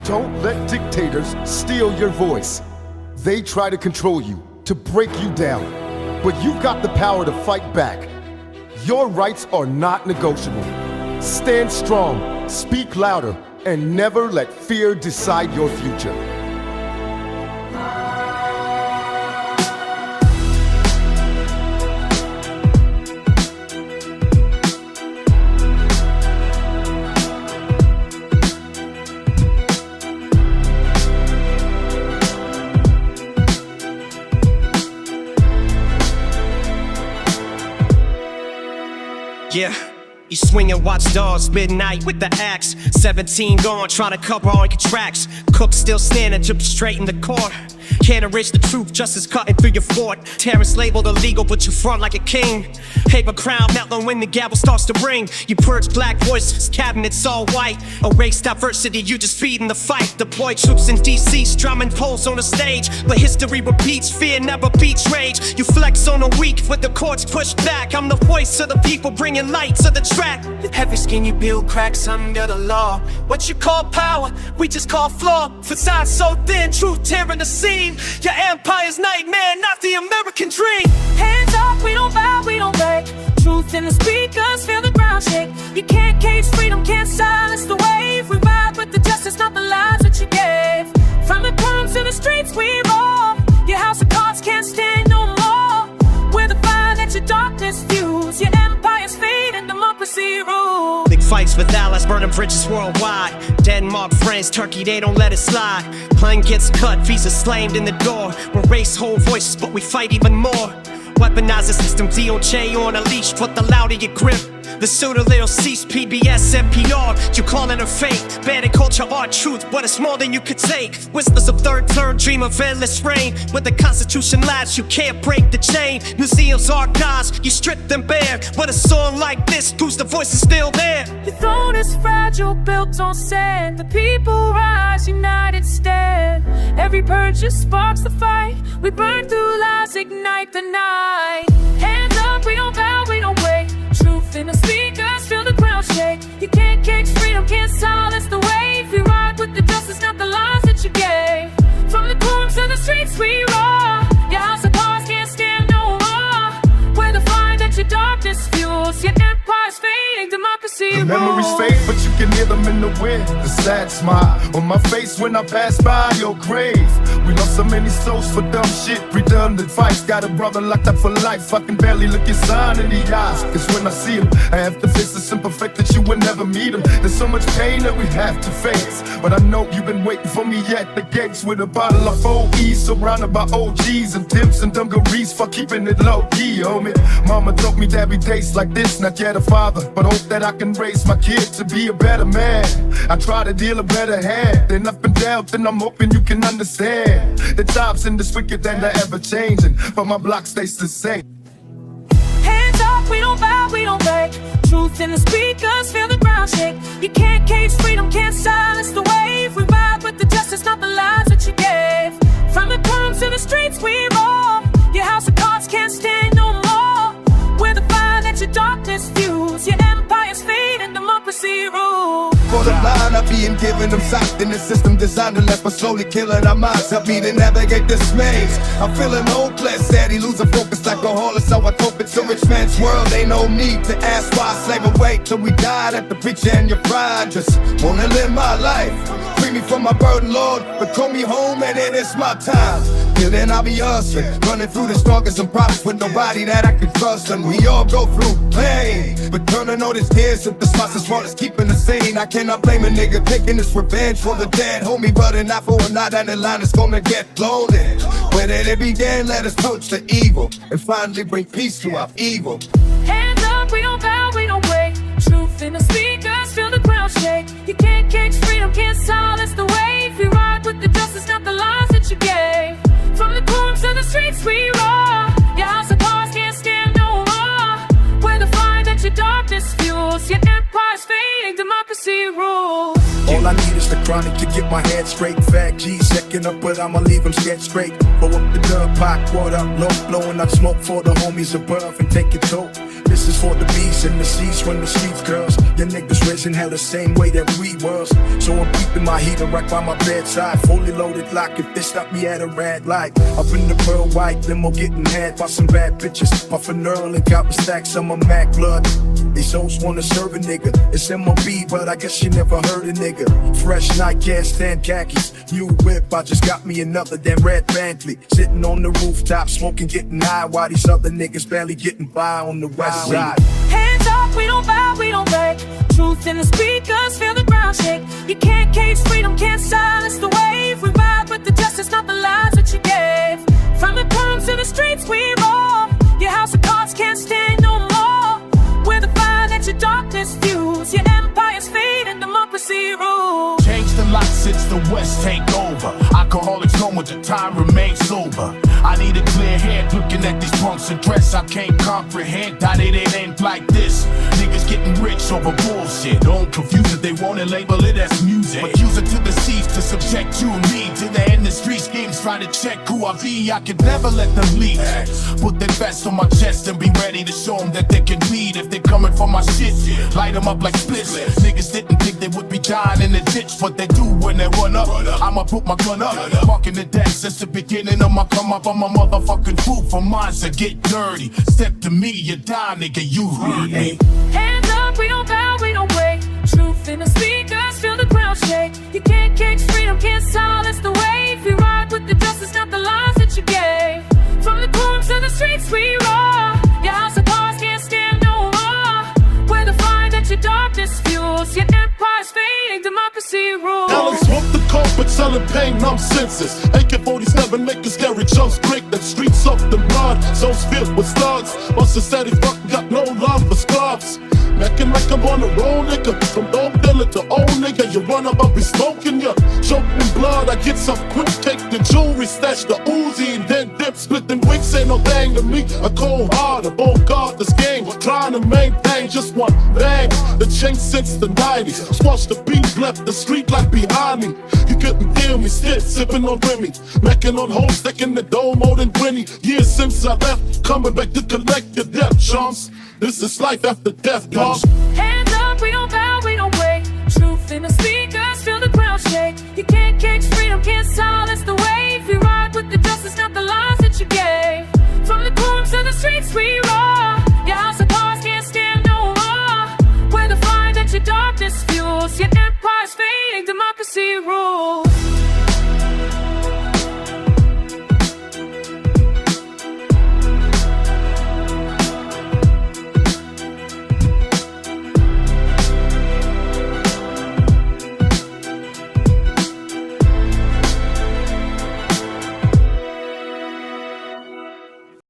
Don't let dictators steal your voice. They try to control you, to break you down. But you've got the power to fight back. Your rights are not negotiable. Stand strong, speak louder, and never let fear decide your future. Yeah, you swinging watchdogs midnight with the axe. 17 gone, trying to cover all your tracks. Cook still standing, jump straight in the court. Can't erase the truth, justice cutting through your fort. Terrence labeled illegal, but you front like a king. Paper crown, melting when the gavel starts to ring. You purge black voices, cabinets all white. Erase diversity, you just feeding the fight. Deploy troops in DC, strumming poles on the stage. But history repeats, fear never beats rage. You flex on the weak with the courts pushed back. I'm the voice of the people, bringing light to the track. Heavy skin, you build cracks under the law. What you call power, we just call flaw. Facade so thin, truth tearing the seam. Your empire's nightmare, not the American dream. Hands up, we don't bow, we don't beg. Truth in the speakers, feel the ground shake. You can't cage freedom, can't silence the wave. We ride with the justice, not the lies that you gave. From the palms to the streets we roar. Your house of cards can't stand no more. We're the fire that your darkness fuels. Your empire's fade and democracy rules. Big fights with allies, burning bridges worldwide. Denmark, France, Turkey, they don't let it slide. Plane gets cut, visas slammed in the door. We race whole voices, but we fight even more. Weaponize the system, DOJ on a leash. Put the louder you grip, the sooner they'll cease. PBS, NPR, you calling her fake. Bad culture, art, truth, but it's more than you could take. Whispers of third dream of endless reign. With the Constitution lies, you can't break the chain. Museums, archives, you strip them bare. But a song like this proves the voice is still there. Your throne is fragile, built on sand. The people rise, united stand. Every purge just sparks the fight. We burn through lies, ignite the night. Hands up, we don't bow, we don't wait. Truth in the speakers, feel the ground shake. You can't cage freedom, can't silence the wave. We ride with the justice, not the lies that you gave. From the courts to the streets we roar. Your house of cards can't stand no more. We're the fire that your darkness fuels. Your empire's fading, democracy rules. Memories fade, but you can hear them in the wind. The sad smile on my face when I pass by your grave. We lost so many souls for dumb shit, redundant fights. Got a brother locked up for life. I can barely look your son in the eyes. Cause when I see him, I have to face the simple fact that you will never meet him. There's so much pain that we have to face. But I know you've been waiting for me at the gates with a bottle of OE, surrounded by OGs and tips and dungarees for keeping it low key, homie. Mama told me there'd be days like this, not yet a father, but hope that I can raise my kid to be a better man. I try to deal a better hand. Then up and down, then I'm hoping you can understand. The times in this wicked and they're ever changing, but my block stays the same. Hands up, we don't bow, we don't beg. Truth in the speakers, feel the ground shake. You can't cage freedom, can't silence the wave. We ride with the justice, not the lies that you gave. From the palms to the streets we roar. Your house of cards can't stand no more. We're the fire that your darkness fuels. Your empire's fade and democracy rules. For the line of being given them sight in the system designed to left us slowly killing our minds. Help me to navigate this maze. I'm feeling hopeless, steady losing focus like a horse. So I hope it's a rich man's world. Ain't no need to ask why. Slave away till we died at the preacher and your pride. Just wanna live my life. Free me from my burden, Lord, but call me home and it is my time. Till then I'll be hustling, running through the struggles and problems with nobody that I can trust. And we all go through pain, but turning all these tears into spots as well as keeping the scene. I cannot blame a nigga taking this revenge for the dead homie, but not for a night and the line is gonna get blown in. Where did it begin? Let us touch the evil and finally bring peace to our evil. Hands up, we don't bow, we don't wait. Truth in the speakers, feel the ground shake. You can't cage freedom, can't silence the wave. We ride with the justice, not the lies that you gave. From the courts to the streets we roar. Your house of cards can't stand no more. We're the fire that your darkness fuels. Your empire's fading, democracy rules. All I need is the chronic to get my head straight. Fat G second up, but I'ma leave him scared straight. Blow up the dub, pot, what up, low, blowing out smoke for the homies above and take it tote. This is for the beats and the seats when the streets girls. Your niggas risen hell the same way that we was. So I'm keeping my heater right by my bedside. Fully loaded lock if they stop me at a red light. Up in the pearl white limo getting had by some bad bitches. Puffin' Earl and got stacks on my Mac blood. These hoes wanna serve a nigga. It's MOB, but I guess you never heard a nigga. Fresh nightcast and khakis. New whip, I just got me another damn red Bentley. Sitting on the rooftop, smoking, getting high, while these other niggas barely getting by on the west side. Hands up, we don't bow, we don't beg. Truth in the speakers, feel the ground shake. You can't cage freedom, can't silence the wave. We ride with the justice, not the lies that you gave. From the palms to the streets we roll. Your house of cards can't stand no more. We're the fire that your darkness fuse. Your empire's fade and democracy rules. Changed a lot since the West take over. Alcoholics know when the time remains sober. I need a clear head looking at these punks and dress. I can't comprehend that it ain't like this. Niggas getting rich over bullshit. Don't confuse it, they wanna label it as music. But use it to the seas to subject you and me to the industry schemes. Try to check who I be, I could never let them lead. Put their vest on my chest and be ready to show them that they can lead. If they coming for my shit, light them up like splits. Niggas didn't think they would be dying in the ditch, but they do when they run up. I'ma put my gun up, marking the deck since the beginning of my come up. I'm a motherfucking fool for mine, so get dirty. Step to me, you die, nigga, you heard me. Hands up, we don't bow, we don't wait. Truth in the speakers, feel the ground shake. You can't cage freedom, can't silence the wave. We ride with the justice, not the lies that you gave. From the courts to the streets we roar. Your house of cards can't stand no more. We're the fire that your darkness fuels. Your empire's fading, democracy rules. Alex wrote the code, but selling pain, numb senses. AK-47 making scary jumps, break the streets off the blood. Zones filled with slugs. Buster steady fuck, got no love for scrubs. Mackin' like I'm on the road, nigga. From old dealer to old nigga, you run up, I'll be smoking ya. Choking blood, I get some quick, take the jewelry, stash the Uzi, and then dip, splitting wicks, ain't no thing to me. I cold hard, I won't guard this game. Trying to maintain just one bang. The change since the 90s. Squash the beat, left the street like behind me. You couldn't feel me, still sipping on Remy. Mackin' on hoes, sticking the dough more than Winnie. Years since I left, coming back to collect your death, chumps. This is life after death, dog. Hands